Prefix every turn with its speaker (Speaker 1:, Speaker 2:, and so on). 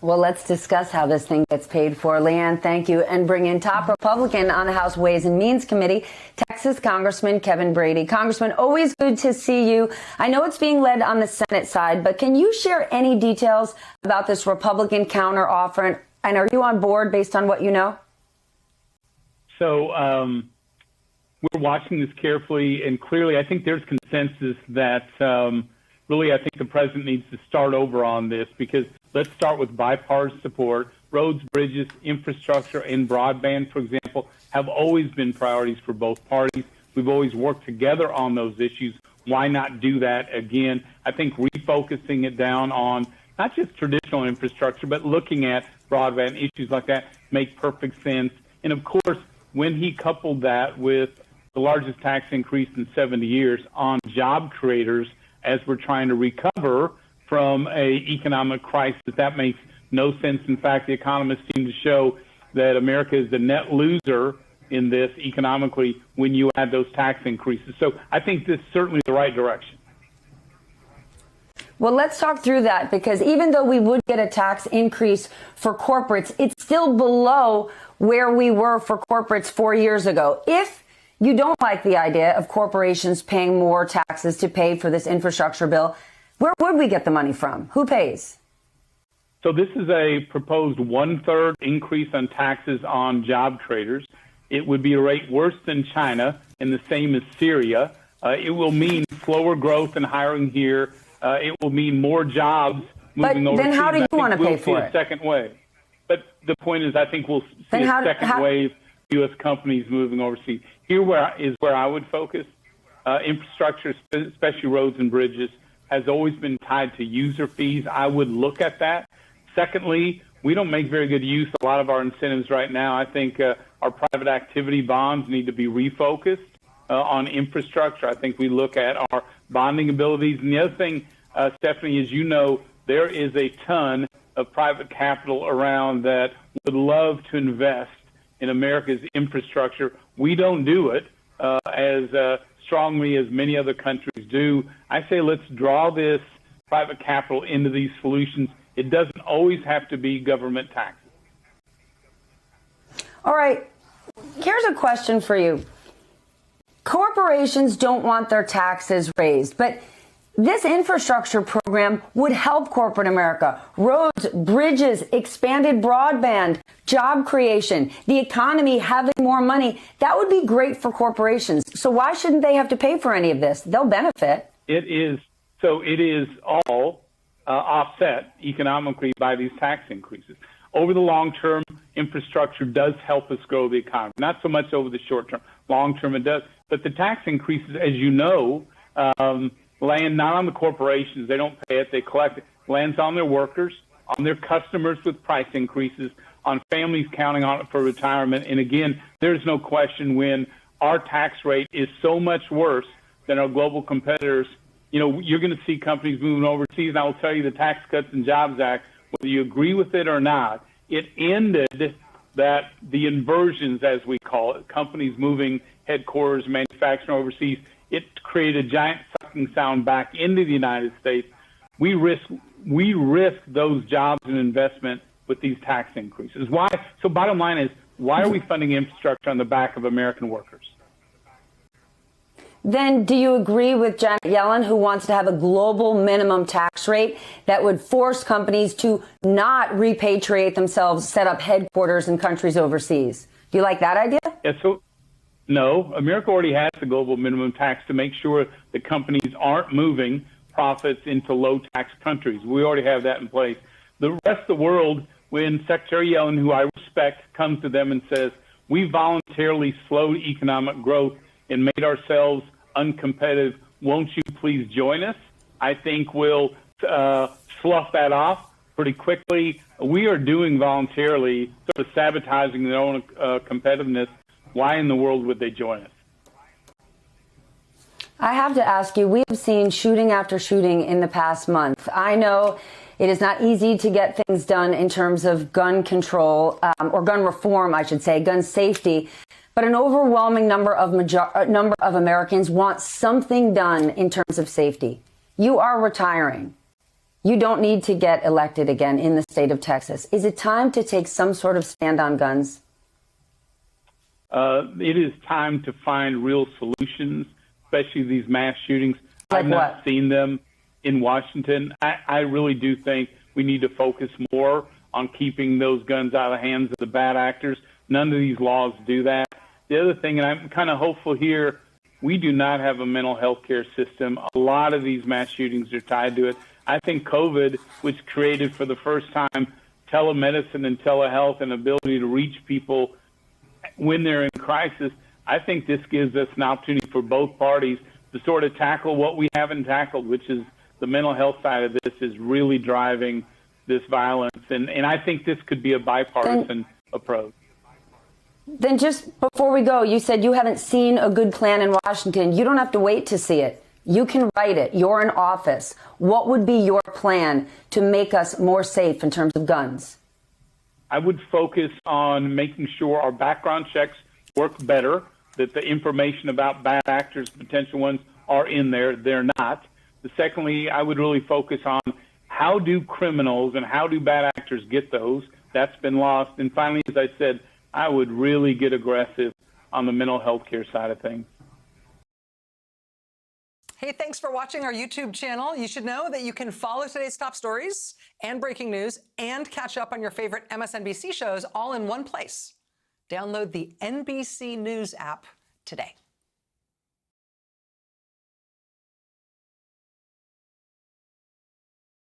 Speaker 1: Well, let's discuss how this thing gets paid for. Leanne, thank you. And bring in top Republican on the House Ways and Means Committee, Texas Congressman Kevin Brady. Congressman, always good to see you. I know it's being led on the Senate side, but can you share any details about this Republican counteroffer? And are you on board based on what you know?
Speaker 2: So we're watching this carefully, and clearly I think there's consensus that really I think the president needs to start over on this, because let's start with bipartisan support. Roads, bridges, infrastructure, and broadband, for example, have always been priorities for both parties. We've always worked together on those issues. Why not do that again? I think refocusing it down on not just traditional infrastructure, but looking at broadband issues like that make perfect sense. And of course, when he coupled that with the largest tax increase in 70 years on job creators as we're trying to recover from a economic crisis, that makes no sense. In fact, the economists seem to show that America is the net loser in this economically when you add those tax increases. So I think this is certainly the right direction.
Speaker 1: Well, let's talk through that, because even though we would get a tax increase for corporates, it's still below where we were for corporates 4 years ago. If you don't like the idea of corporations paying more taxes to pay for this infrastructure bill, where would we get the money from? Who pays?
Speaker 2: So this is a proposed 1/3 increase on taxes on job creators. It would be a rate worse than China and the same as Syria. It will mean slower growth and hiring here. It will mean more jobs moving overseas.
Speaker 1: Then how do you want to pay for it?
Speaker 2: We'll see a second wave. But the point is, I think we'll see a second wave of U.S. companies moving overseas. Here is where I would focus. Infrastructure, especially roads and bridges, has always been tied to user fees. I would look at that. Secondly, we don't make very good use of a lot of our incentives right now. I think our private activity bonds need to be refocused on infrastructure. I think we look at our bonding abilities. And the other thing, Stephanie, as you know, there is a ton of private capital around that would love to invest in America's infrastructure. We don't do it as strongly as many other countries do. I say let's draw this private capital into these solutions. It doesn't always have to be government taxes.
Speaker 1: All right. Here's a question for you. Corporations don't want their taxes raised, but this infrastructure program would help corporate America. Roads, bridges, expanded broadband, job creation, the economy having more money. That would be great for corporations. So why shouldn't they have to pay for any of this? They'll benefit.
Speaker 2: It is all offset economically by these tax increases. Over the long term, infrastructure does help us grow the economy. Not so much over the short term. Long term, it does. But the tax increases, as you know, land not on the corporations. They don't pay it. They collect it. Lands on their workers, on their customers with price increases, on families counting on it for retirement. And again, there's no question when our tax rate is so much worse than our global competitors, you know, you're going to see companies moving overseas. And I will tell you the Tax Cuts and Jobs Act, whether you agree with it or not, it ended that the inversions, as we call it, companies moving headquarters, manufacturing overseas. It created a giant sucking sound back into the United States. We risk those jobs and investment with these tax increases. Why? So bottom line is, why are we funding infrastructure on the back of American workers?
Speaker 1: Then do you agree with Janet Yellen, who wants to have a global minimum tax rate that would force companies to not repatriate themselves, set up headquarters in countries overseas? Do you like that idea?
Speaker 2: Yeah, no, America already has the global minimum tax to make sure that companies aren't moving profits into low-tax countries. We already have that in place. The rest of the world, when Secretary Yellen, who I respect, comes to them and says, we voluntarily slowed economic growth and made ourselves uncompetitive, won't you please join us? I think we'll slough that off pretty quickly. We are doing voluntarily, sort of sabotaging their own competitiveness. Why in the world would they join us?
Speaker 1: I have to ask you, we have seen shooting after shooting in the past month. I know it is not easy to get things done in terms of gun control, or gun reform, I should say, gun safety. But an overwhelming number of Americans want something done in terms of safety. You are retiring. You don't need to get elected again in the state of Texas. Is it time to take some sort of stand on guns?
Speaker 2: It is time to find real solutions, especially these mass shootings.
Speaker 1: Like
Speaker 2: I've not
Speaker 1: what?
Speaker 2: seen them in Washington. I really do think we need to focus more on keeping those guns out of the hands of the bad actors. None of these laws do that. The other thing, and I'm kind of hopeful here, we do not have a mental health care system. A lot of these mass shootings are tied to it. I think COVID, which created for the first time telemedicine and telehealth and ability to reach people when they're in crisis, I think this gives us an opportunity for both parties to sort of tackle what we haven't tackled, which is the mental health side of this is really driving this violence. And I think this could be a bipartisan approach.
Speaker 1: Then just before we go, you said you haven't seen a good plan in Washington. You don't have to wait to see it. You can write it. You're in office. What would be your plan to make us more safe in terms of guns?
Speaker 2: I would focus on making sure our background checks work better, that the information about bad actors, potential ones, are in there. They're not. Secondly, I would really focus on how do criminals and how do bad actors get those. That's been lost. And finally, as I said, I would really get aggressive on the mental health care side of things.
Speaker 3: Hey, thanks for watching our YouTube channel. You should know that you can follow today's top stories and breaking news and catch up on your favorite MSNBC shows all in one place. Download the NBC News app today.